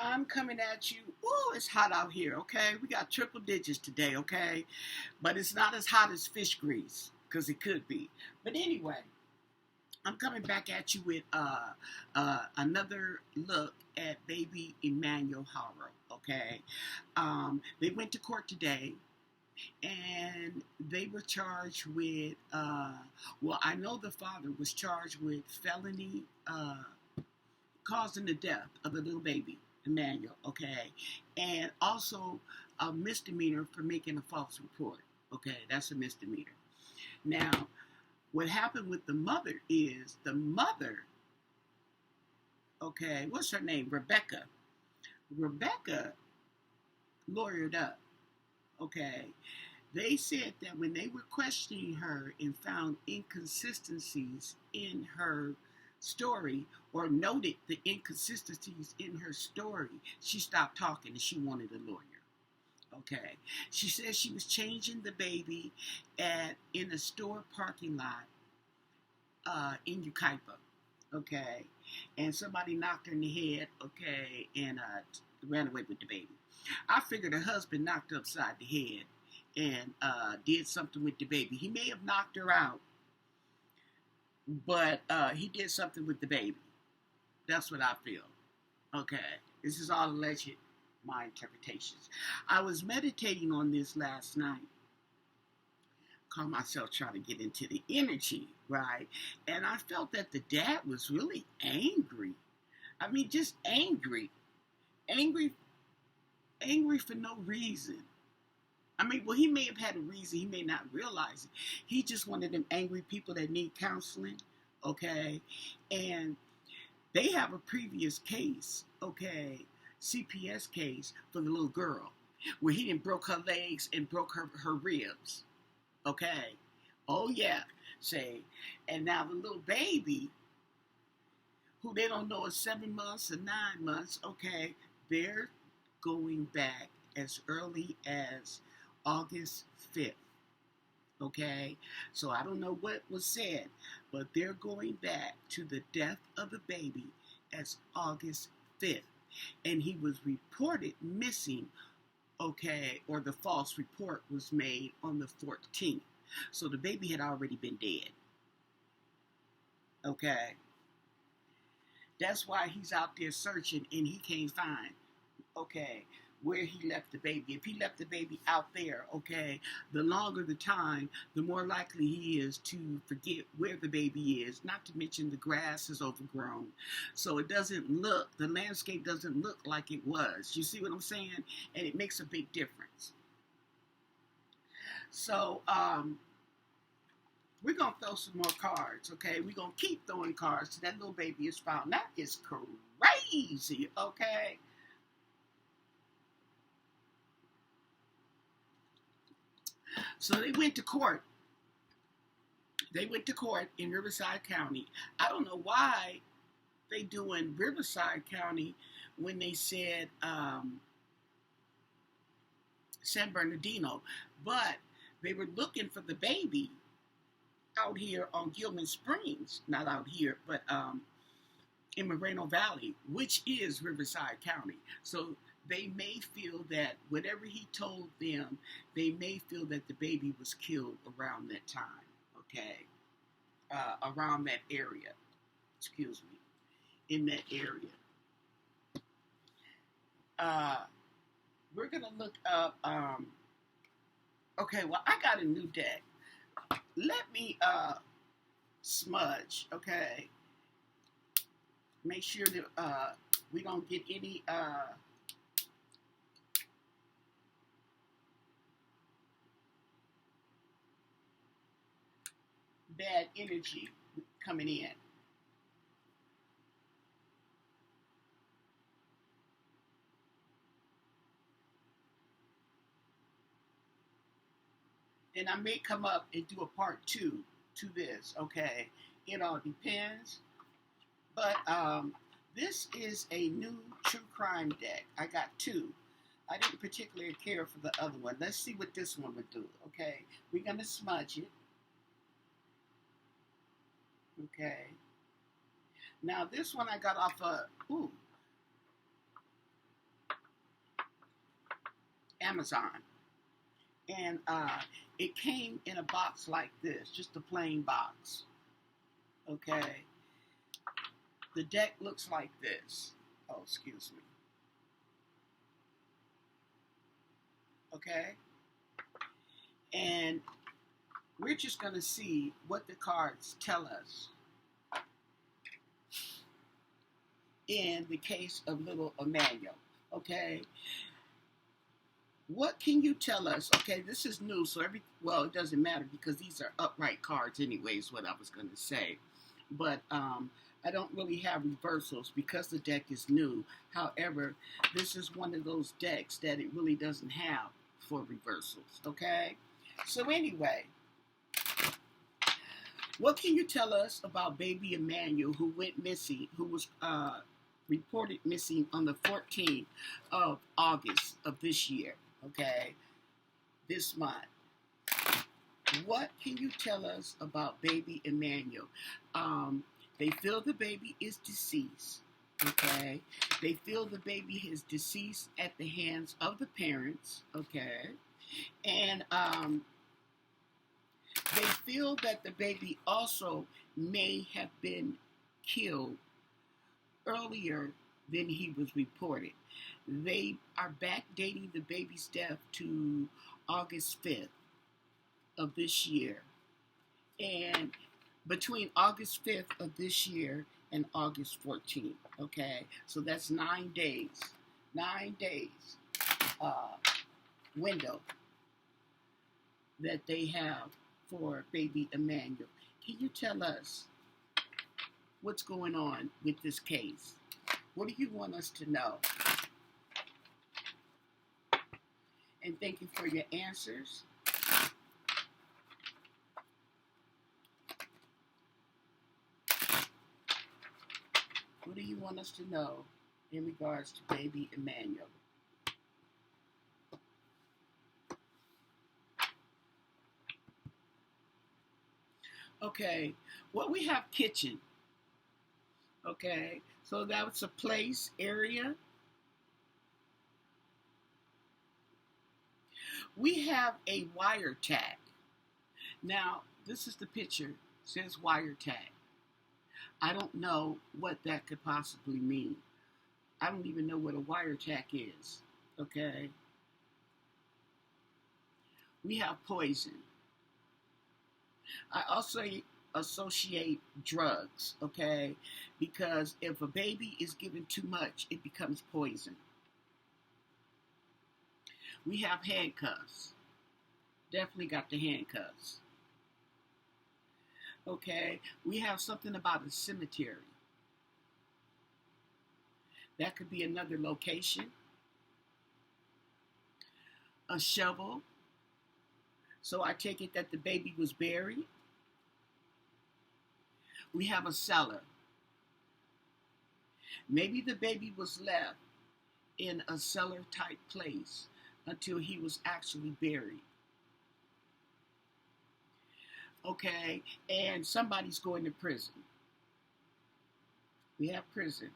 I'm coming at you. Oh, it's hot out here, okay? We got triple digits today, okay? But it's not as hot as fish grease, because it could be. But anyway, I'm coming back at you with another look at baby Emmanuel horror, okay? They went to court today, and they were charged with, well, I know the father was charged with felony causing the death of the little baby, Emmanuel, okay? And also a misdemeanor for making a false report, okay? That's a misdemeanor. Now, what happened with the mother is the mother, okay, what's her name? Rebecca. Rebecca lawyered up, okay? They said that when they were questioning her and found inconsistencies in her story or noted the inconsistencies in her story, she stopped talking and she wanted a lawyer. Okay. She said she was changing the baby in a store parking lot in Ukaipa. Okay. And somebody knocked her in the head, okay, and ran away with the baby. I figured her husband knocked her upside the head and did something with the baby. He may have knocked her out, but he did something with the baby. That's what I feel. Okay, this is all alleged, my interpretations. I was meditating on this last night. Call myself trying to get into the energy, right? And I felt that the dad was really angry. I mean, just angry. Angry, angry for no reason. I mean, well, he may have had a reason. He may not realize it. He just wanted them angry people that need counseling, okay? And they have a previous case, okay, CPS case for the little girl, where he didn't broke her legs and broke her ribs, okay? Oh, yeah, say. And now the little baby, who they don't know is 7 months or 9 months, okay, they're going back as early as August 5th, okay? So I don't know what was said, but they're going back to the death of the baby as August 5th. And he was reported missing, okay, or the false report was made on the 14th. So the baby had already been dead, okay? That's why he's out there searching and he can't find, okay, where he left the baby. If he left the baby out there, okay, the longer the time, the more likely he is to forget where the baby is, not to mention the grass is overgrown. So it doesn't look, the landscape doesn't look like it was. You see what I'm saying? And it makes a big difference. So, we're going to throw some more cards, okay? We're going to keep throwing cards till that little baby is found. That is crazy, okay? So they went to court. They went to court in Riverside County. I don't know why they do in Riverside County when they said San Bernardino, but they were looking for the baby out here on Gilman Springs, not out here, but in Moreno Valley, which is Riverside County. So they may feel that whatever he told them, they may feel that the baby was killed around that time, okay? Around that area, excuse me, in that area. We're going to look up, okay, well, I got a new deck. Let me smudge, okay? Make sure that we don't get any bad energy coming in. Then I may come up and do a part 2 to this, okay? It all depends. But this is a new true crime deck. I got 2. I didn't particularly care for the other one. Let's see what this one would do, okay? We're going to smudge it. Okay. Now this one I got off of, Amazon. And it came in a box like this, just a plain box. Okay. The deck looks like this. Oh, excuse me. Okay. And we're just going to see what the cards tell us in the case of little Emmanuel. Okay. What can you tell us? Okay, this is new, so well, it doesn't matter because these are upright cards anyway, is what I was going to say. But I don't really have reversals because the deck is new. However, this is one of those decks that it really doesn't have for reversals, okay? So anyway, what can you tell us about baby Emmanuel who went missing, who was reported missing on the 14th of August of this year, okay, this month? What can you tell us about baby Emmanuel? They feel the baby is deceased, okay? They feel the baby is deceased at the hands of the parents, okay? And they feel that the baby also may have been killed earlier than he was reported. They are backdating the baby's death to August 5th of this year. And between August 5th of this year and August 14th, okay? So that's 9 days. 9 days window that they have for baby Emmanuel. Can you tell us what's going on with this case? What do you want us to know? And thank you for your answers. What do you want us to know in regards to baby Emmanuel? Okay, well, we have kitchen. Okay, so that's a place, area. We have a wire tag. Now, this is the picture. It says wire tag. I don't know what that could possibly mean. I don't even know what a wiretap is, okay? We have poison. I also associate drugs, okay? Because if a baby is given too much, it becomes poison. We have handcuffs. Definitely got the handcuffs. Okay, we have something about a cemetery. That could be another location. A shovel. So I take it that the baby was buried. We have a cellar. Maybe the baby was left in a cellar type place until he was actually buried. Okay, and somebody's going to prison. We have prison.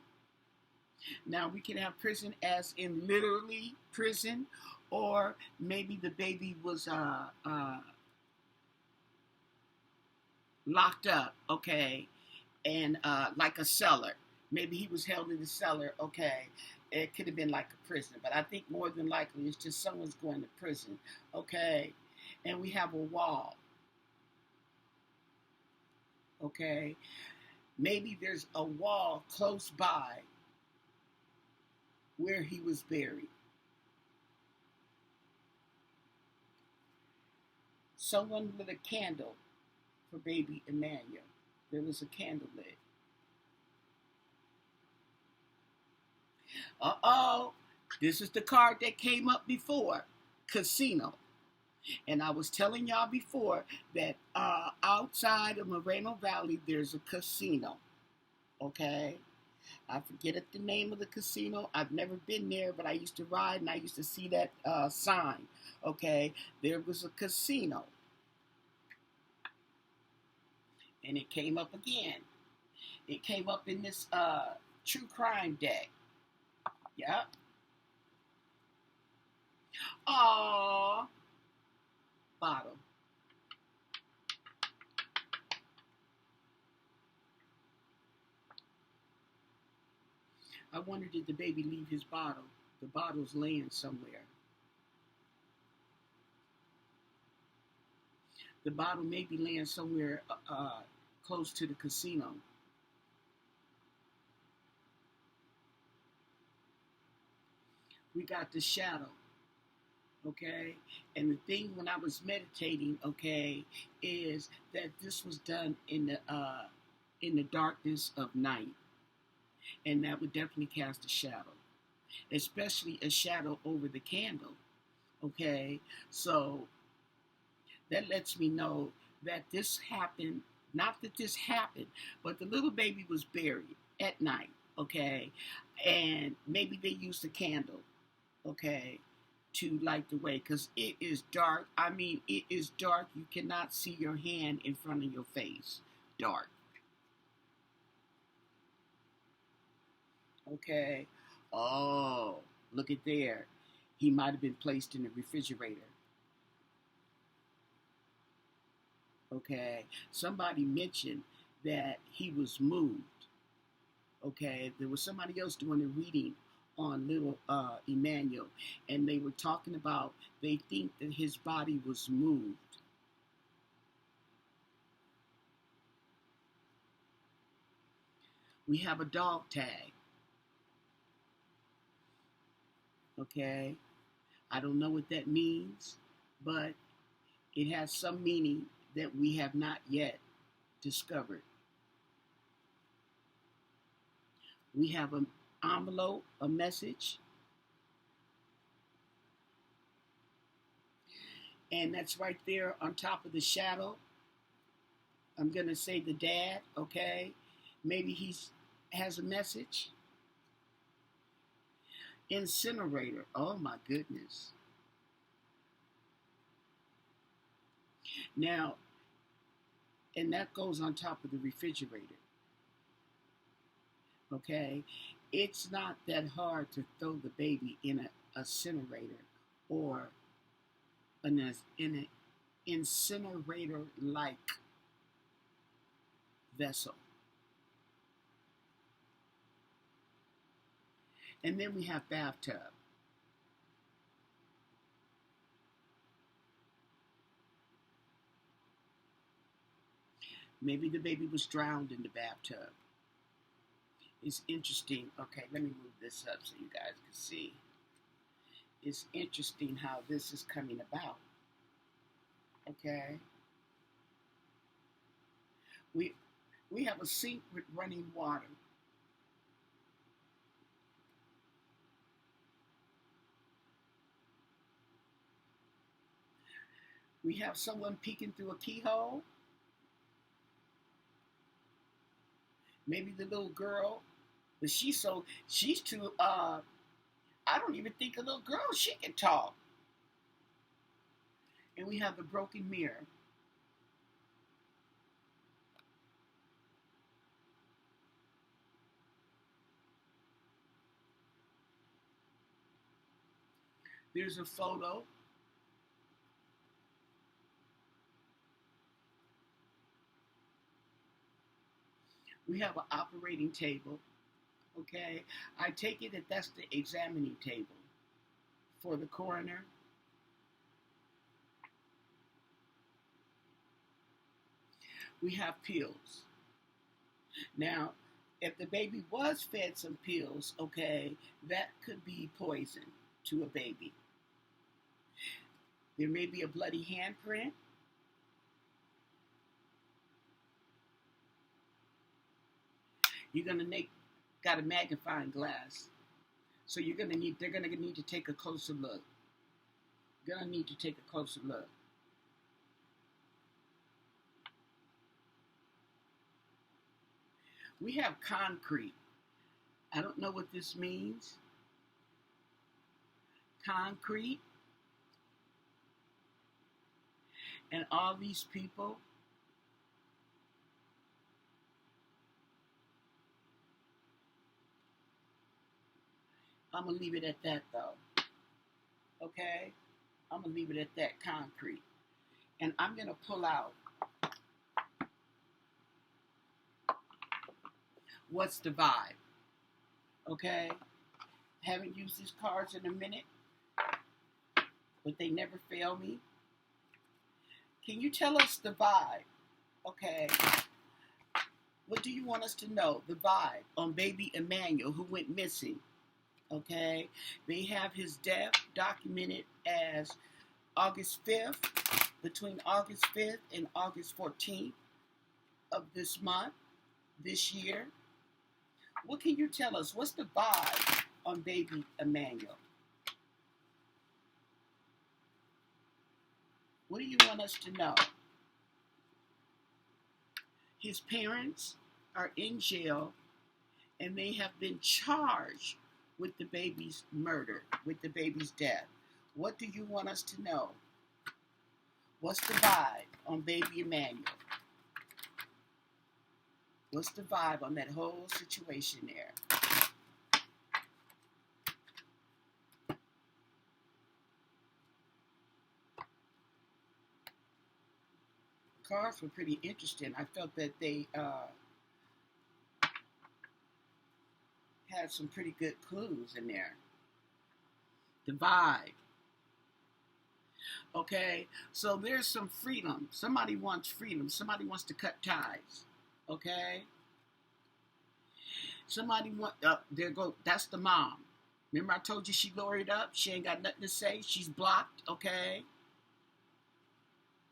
Now, we can have prison as in literally prison, or maybe the baby was locked up, okay, and like a cellar. Maybe he was held in the cellar, okay. It could have been like a prison, but I think more than likely it's just someone's going to prison, okay. And we have a wall. Okay, maybe there's a wall close by where he was buried. Someone lit a candle for baby Emmanuel. There was a candle lit. Uh-oh, this is the card that came up before, casino. And I was telling y'all before that outside of Moreno Valley, there's a casino, okay? I forget the name of the casino. I've never been there, but I used to ride and I used to see that sign, okay? There was a casino. And it came up again. It came up in this true crime deck. Yep. Aww. Bottle. I wonder, did the baby leave his bottle? The bottle's laying somewhere. The bottle may be laying somewhere close to the casino. We got the shadow, okay? And the thing when I was meditating, okay, is that this was done in the darkness of night, and that would definitely cast a shadow, especially a shadow over the candle, okay? So that lets me know that this happened, not that this happened, but the little baby was buried at night, okay? And maybe they used a candle, okay, to light the way, because it is dark. I mean, it is dark. You cannot see your hand in front of your face. Dark. Okay. Oh, look at there. He might have been placed in the refrigerator. Okay. Somebody mentioned that he was moved. Okay. There was somebody else doing a reading on little Emmanuel, and they were talking about they think that his body was moved. We have a dog tag. Okay. I don't know what that means, but it has some meaning that we have not yet discovered. We have an envelope, a message, and that's right there on top of the shadow. I'm going to say the dad, okay? Maybe he's has a message. Incinerator. Oh my goodness. Now, and that goes on top of the refrigerator, okay? It's not that hard to throw the baby in an incinerator or in an incinerator like vessel. And then we have bathtub. Maybe the baby was drowned in the bathtub. It's interesting. Okay, let me move this up so you guys can see. It's interesting how this is coming about. Okay. We we have a sink with running water. We have someone peeking through a keyhole. Maybe the little girl, but she's too I don't even think a little girl she can talk. And we have the broken mirror. There's a photo. We have an operating table. Okay. I take it that that's the examining table for the coroner. We have pills. Now, if the baby was fed some pills, okay, that could be poison to a baby. There may be a bloody handprint. You're gonna make got a magnifying glass, so they're gonna need to take a closer look. Gonna need to take a closer look. We have concrete. I don't know what this means. Concrete. And all these people. I'm going to leave it at that, though. Okay? I'm going to leave it at that, concrete. And I'm going to pull out what's the vibe. Okay? Haven't used these cards in a minute, but they never fail me. Can you tell us the vibe? Okay. What do you want us to know? The vibe on baby Emmanuel, who went missing. Okay. They have his death documented as August 5th, between August 5th and August 14th of this month, this year. What can you tell us? What's the vibe on baby Emmanuel? What do you want us to know? His parents are in jail and they have been charged with the baby's murder, with the baby's death. What do you want us to know? What's the vibe on baby Emmanuel? What's the vibe on that whole situation there? The cards were pretty interesting. I felt that they had some pretty good clues in there. The vibe. Okay, so there's some freedom. Somebody wants freedom. Somebody wants to cut ties. Okay. Somebody want. There go. That's the mom. Remember I told you she lawyered up. She ain't got nothing to say. She's blocked. Okay.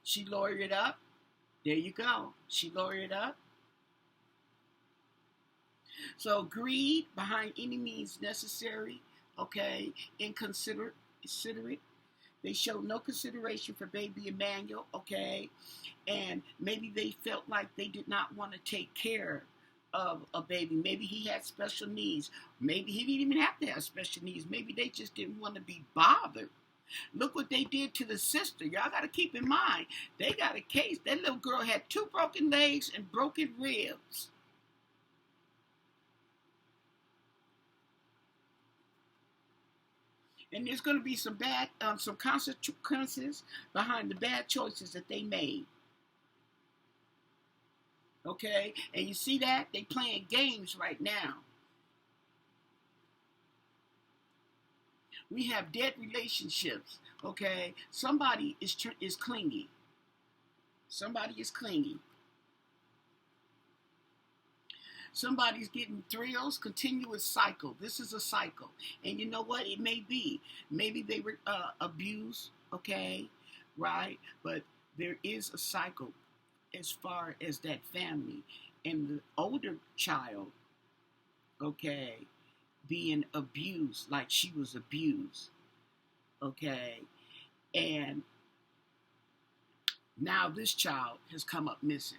She lawyered up. There you go. She lawyered up. So greed behind any means necessary. Okay. Inconsiderate. They showed no consideration for baby Emmanuel, okay? And maybe they felt like they did not want to take care of a baby. Maybe he had special needs. Maybe he didn't even have to have special needs. Maybe they just didn't want to be bothered. Look what they did to the sister. Y'all got to keep in mind, they got a case. That little girl had 2 broken legs and broken ribs. And there's going to be some consequences behind the bad choices that they made. Okay? And you see that? They playing games right now. We have dead relationships. Okay? Somebody is clingy. Somebody is clingy. Somebody's getting thrills, continuous cycle. This is a cycle. And you know what? It may be. Maybe they were abused, okay? Right? But there is a cycle as far as that family. And the older child, okay, being abused like she was abused, okay? And now this child has come up missing,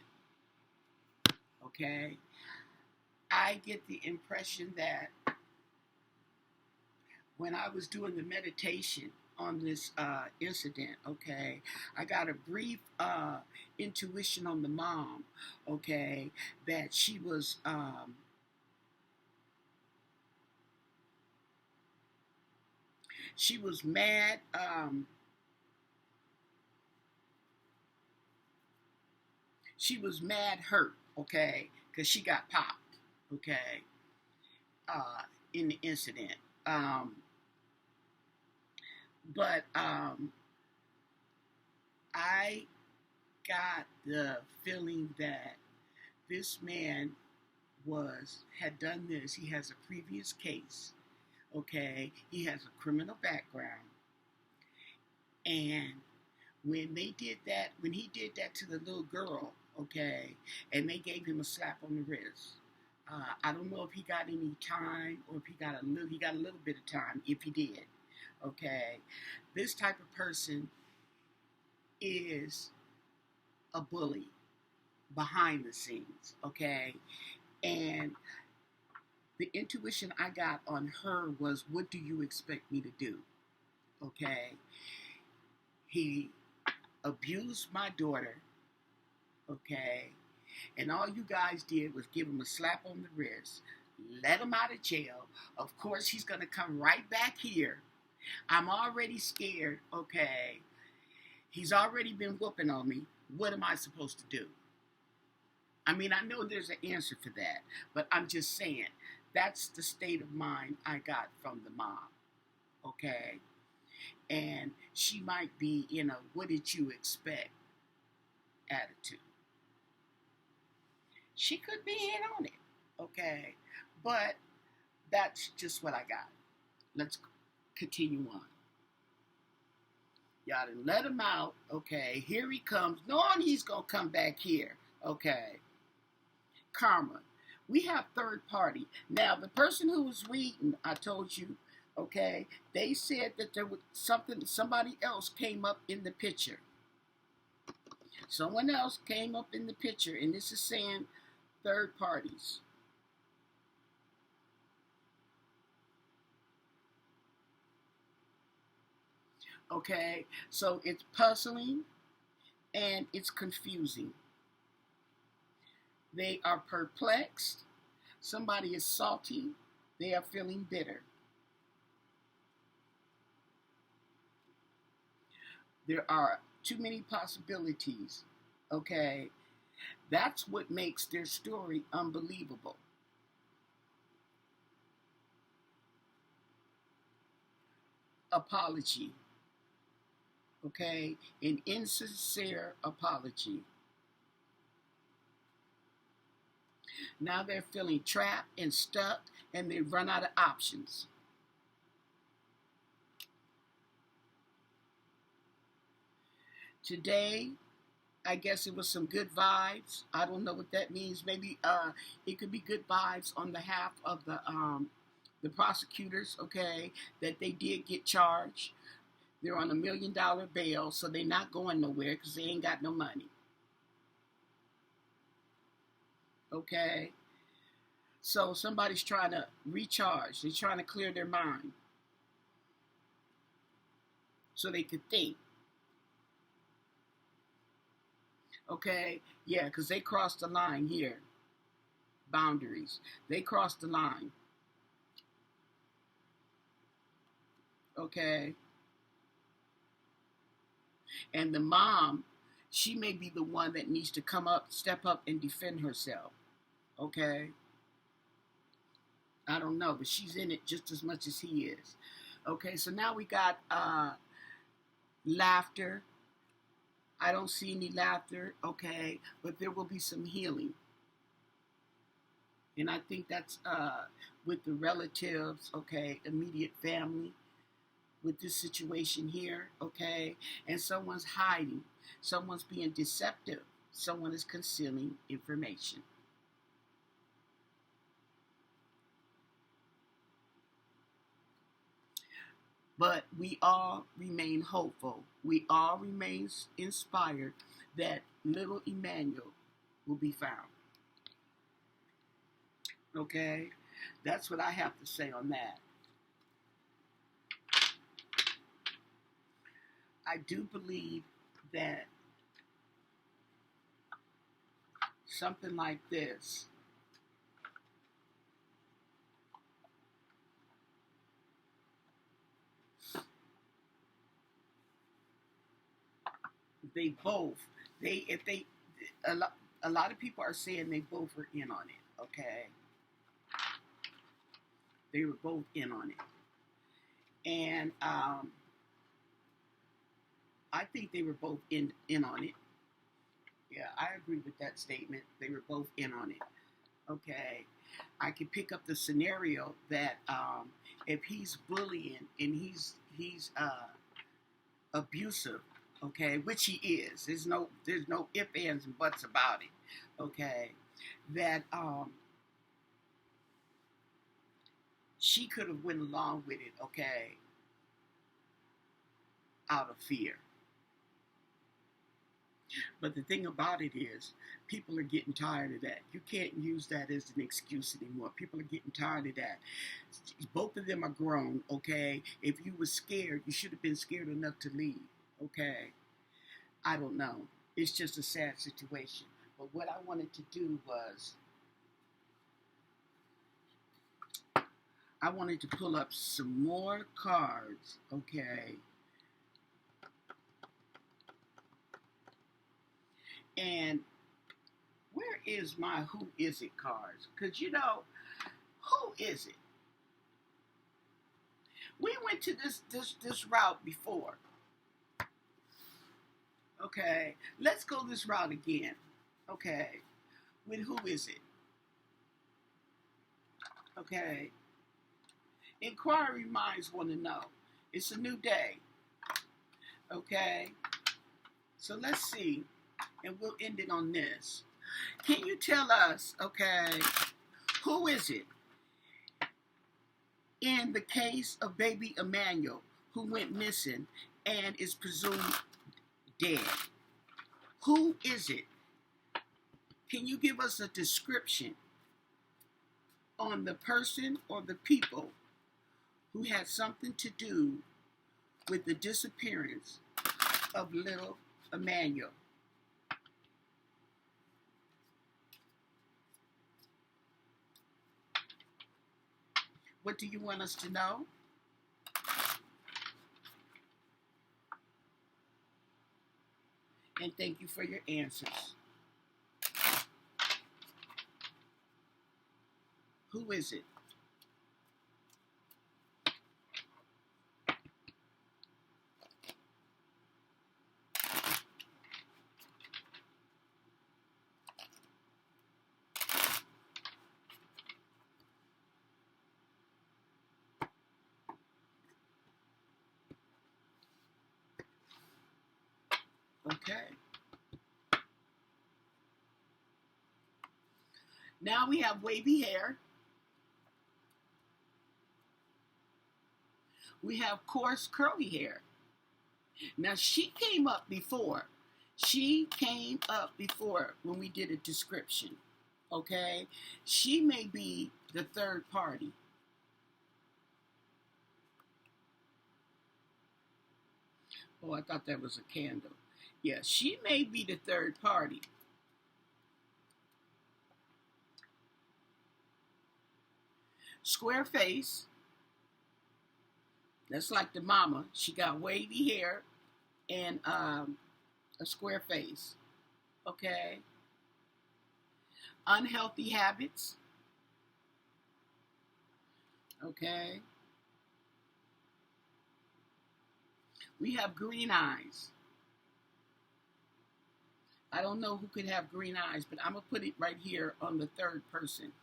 okay? I get the impression that when I was doing the meditation on this incident, okay, I got a brief intuition on the mom, okay, that she was mad. She was mad hurt, okay, because she got popped. Okay, in the incident. But I got the feeling that this man had done this. He has a previous case. Okay, he has a criminal background. And when he did that to the little girl, okay, and they gave him a slap on the wrist. I don't know if he got any time or if he got a little bit of time, if he did. Okay. This type of person is a bully behind the scenes. Okay. And the intuition I got on her was, what do you expect me to do? Okay. He abused my daughter. Okay. And all you guys did was give him a slap on the wrist, let him out of jail. Of course, he's going to come right back here I'm already scared, okay? He's already been whooping on me. What am I supposed to do? I mean, I know there's an answer for that, but I'm just saying that's the state of mind I got from the mom, okay? And she might be in a what did you expect attitude. She could be in on it, okay? But that's just what I got. Let's continue on. Y'all done let him out, okay? Here he comes, knowing he's going to come back here, okay? Karma. We have third party. Now, the person who was reading, I told you, okay, they said that there was somebody else came up in the picture. Someone else came up in the picture, and this is saying third parties. Okay, so it's puzzling and it's confusing. They are perplexed. Somebody is salty. They are feeling bitter. There are too many possibilities. Okay, that's what makes their story unbelievable. Apology. Okay, an insincere apology. Now they're feeling trapped and stuck, and they run out of options. Today, I guess it was some good vibes. I don't know what that means. Maybe it could be good vibes on behalf of the prosecutors. Okay, that they did get charged. They're on $1 million bail, so they're not going nowhere because they ain't got no money. Okay, so somebody's trying to recharge. They're trying to clear their mind so they could think. Okay, yeah, because they crossed the line here. Boundaries. They crossed the line. Okay. And the mom, she may be the one that needs to come up, step up, and defend herself. Okay. I don't know, but she's in it just as much as he is. Okay, so now we got laughter. I don't see any laughter, okay, but there will be some healing. And I think that's with the relatives, okay, immediate family, with this situation here, okay, and someone's hiding, someone's being deceptive, someone is concealing information. But we all remain hopeful. We all remain inspired that little Emmanuel will be found. Okay? That's what I have to say on that. I do believe that something like this they both they if they a lot of people are saying they both were in on it. Okay, they were both in on it, and I think they were both in on it. Yeah, I agree with that statement. They were both in on it. Okay, I could pick up the scenario that if he's bullying and he's abusive, okay, which he is. There's no ifs, ands, and buts about it. Okay, that she could have went along with it. Okay, out of fear. But the thing about it is, people are getting tired of that. You can't use that as an excuse anymore. People are getting tired of that. Both of them are grown, okay? If you were scared, you should have been scared enough to leave, okay? I don't know. It's just a sad situation. But what I wanted to do was, I wanted to pull up some more cards, okay? And where is my who is it cards? Because, you know, who is it? We went to this route before. Okay, let's go this route again. Okay, with who is it? Okay, inquiry minds want to know. It's a new day. Okay, so let's see, and we'll end it on this. Can you tell us, okay, who is it in the case of baby Emmanuel who went missing and is presumed dead? Who is it? Can you give us a description on the person or the people who had something to do with the disappearance of little Emmanuel? What do you want us to know? And thank you for your answers. Who is it? Okay. Now we have wavy hair. We have coarse curly hair. Now she came up before. She came up before when we did a description. Okay? She may be the third party. Oh, I thought that was a candle. Yeah, she may be the third party. Square face. That's like the mama. She got wavy hair and a square face. Okay. Unhealthy habits. Okay. We have green eyes. I don't know who could have green eyes, but I'm going to put it right here on the third person.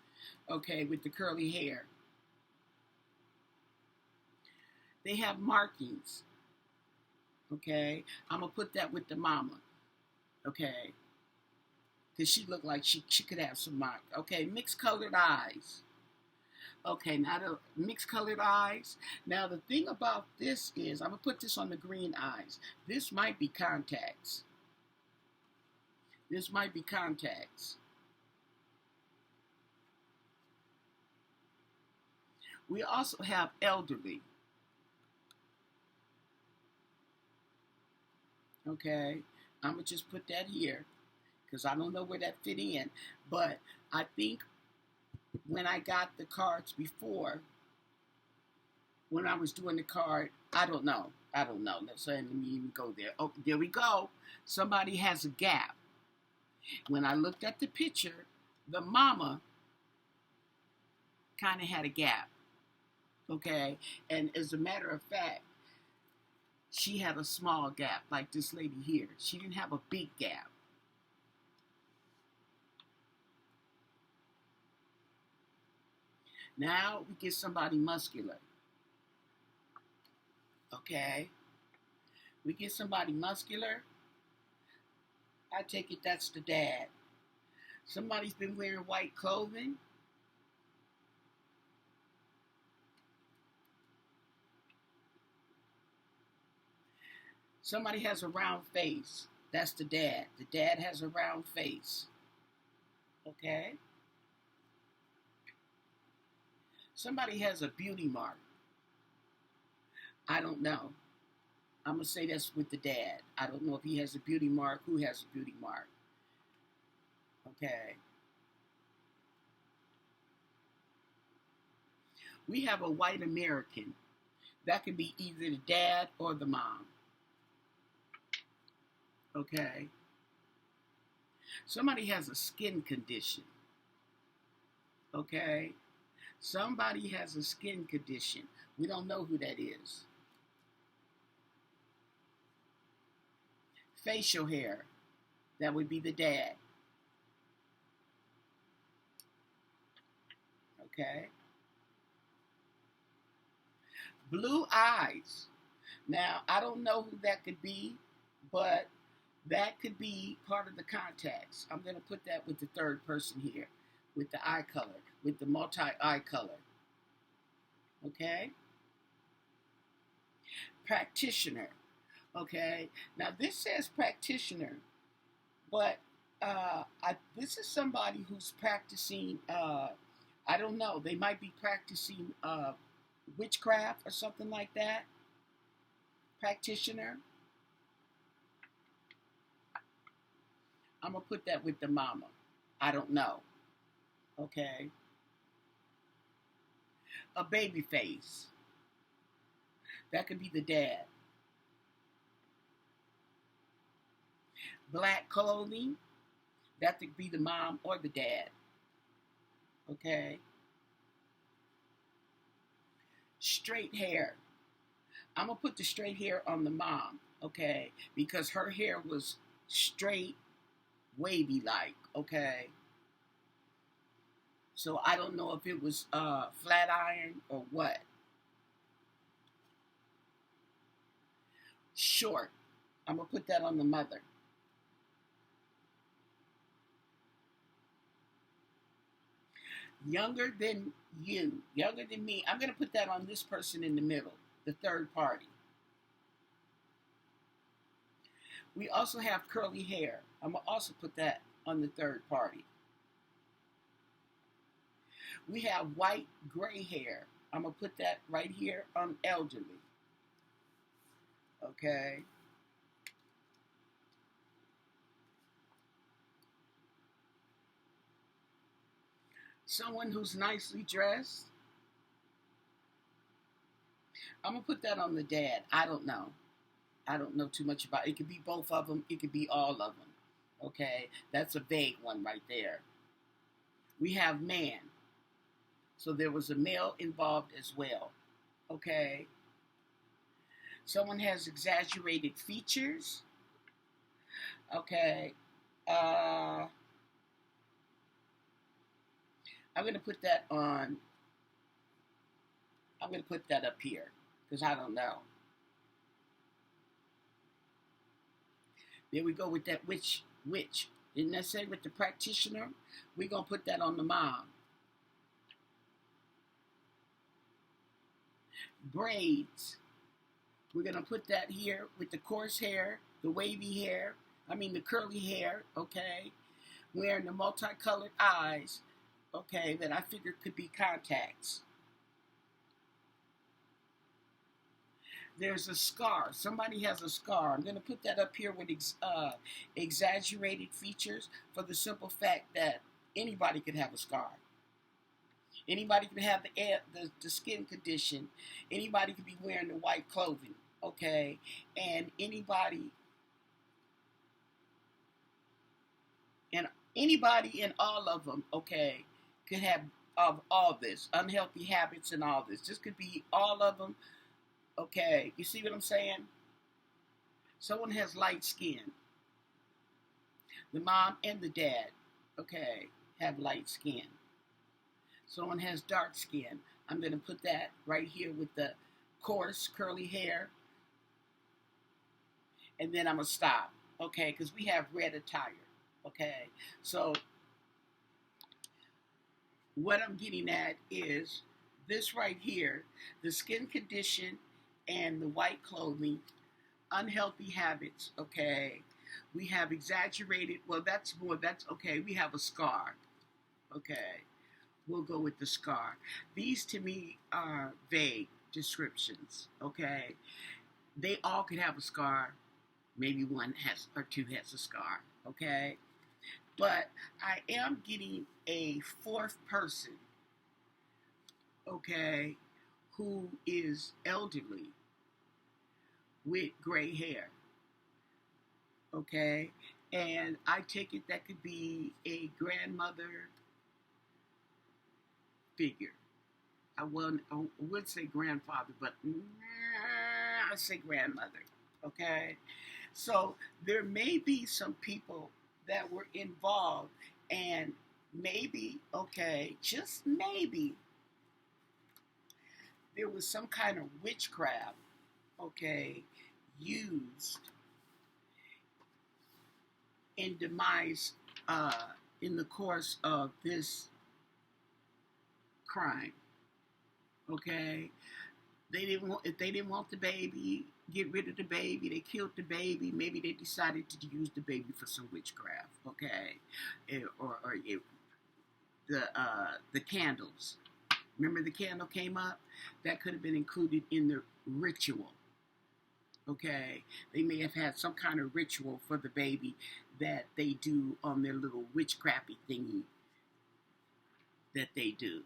Okay, with the curly hair. They have markings. Okay, I'm going to put that with the mama. Okay, because she looked like she could have some mark. Okay, mixed colored eyes. Okay, now the mixed colored eyes. Now the thing about this is, I'm going to put this on the green eyes. This might be contacts. This might be contacts. We also have elderly. Okay, I'm going to just put that here because I don't know where that fit in. But I think when I got the cards before, when I was doing the card, I don't know. Let me even go there. Oh, there we go. Somebody has a gap. When I looked at the picture, the mama kind of had a gap. Okay, and as a matter of fact, she had a small gap, like this lady here. She didn't have a big gap. Now we get somebody muscular. Okay, we get somebody muscular. I take it that's the dad. Somebody's been wearing white clothing. Somebody has a round face. That's the dad. The dad has a round face. Okay? Somebody has a beauty mark. I don't know. I'm going to say that's with the dad. I don't know if he has a beauty mark. Who has a beauty mark? Okay. We have a white American. That could be either the dad or the mom. Okay? Somebody has a skin condition. Okay? Somebody has a skin condition. We don't know who that is. Facial hair. That would be the dad. Okay? Blue eyes. Now, I don't know who that could be, but that could be part of the contacts. I'm going to put that with the third person here, with the eye color, with the multi-eye color. Okay? Practitioner. Okay? Now, this says practitioner, but this is somebody who's practicing, I don't know, they might be practicing witchcraft or something like that. Practitioner. I'm going to put that with the mama. I don't know. Okay. A baby face. That could be the dad. Black clothing. That could be the mom or the dad. Okay. Straight hair. I'm going to put the straight hair on the mom. Okay. Because her hair was straight, wavy like. Okay. So I don't know if it was flat iron or what. Short. I'm going to put that on the mother. Younger than you. Younger than me. I'm going to put that on this person in the middle. The third party. We also have curly hair. I'm going to also put that on the third party. We have white gray hair. I'm going to put that right here on elderly. Okay. Someone who's nicely dressed. I'm going to put that on the dad. I don't know. I don't know too much about it. It could be both of them. It could be all of them. Okay. That's a vague one right there. We have man. So there was a male involved as well. Okay. Someone has exaggerated features. Okay. I'm going to put that on. I'm going to put that up here because I don't know. There we go with that witch. Didn't I say with the practitioner? We're going to put that on the mom. Braids. We're going to put that here with the coarse hair, the wavy hair, the curly hair, okay? Wearing the multicolored eyes, okay, that I figured could be contacts. There's a scar. Somebody has a scar. I'm going to put that up here with exaggerated features for the simple fact that anybody could have a scar. Anybody can have the skin condition. Anybody could be wearing the white clothing, okay? And anybody and all of them, okay, could have all this, unhealthy habits and all this. This could be all of them, okay? You see what I'm saying? Someone has light skin. The mom and the dad, okay, have light skin. Someone has dark skin. I'm going to put that right here with the coarse curly hair. And then I'm going to stop, okay, because we have red attire, okay? So what I'm getting at is this right here, the skin condition and the white clothing, unhealthy habits, okay? We have exaggerated, that's okay. We have a scar, okay? We'll go with the scar. These to me are vague descriptions, okay? They all could have a scar. Maybe one has or two has a scar, okay? But I am getting a fourth person okay, who is elderly with gray hair, okay? And I take it that could be a grandmother figure. I would say grandfather, but I say grandmother, okay? So there may be some people that were involved, and maybe, okay, just maybe, there was some kind of witchcraft, okay, used in demise in the course of this crime, okay? They didn't want if they didn't want the baby, get rid of the baby. They killed the baby. Maybe they decided to use the baby for some witchcraft, okay? The candles. Remember the candle came up? That could have been included in the ritual, okay? They may have had some kind of ritual for the baby that they do on their little witchcrafty thingy that they do.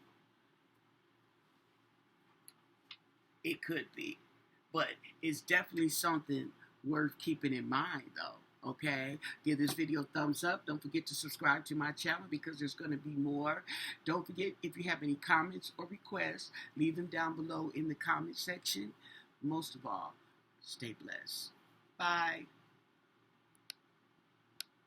It could be, but it's definitely something worth keeping in mind, though. Okay, give this video a thumbs up. Don't forget to subscribe to my channel because there's going to be more. Don't forget, if you have any comments or requests, leave them down below in the comment section. Most of all, stay blessed. Bye.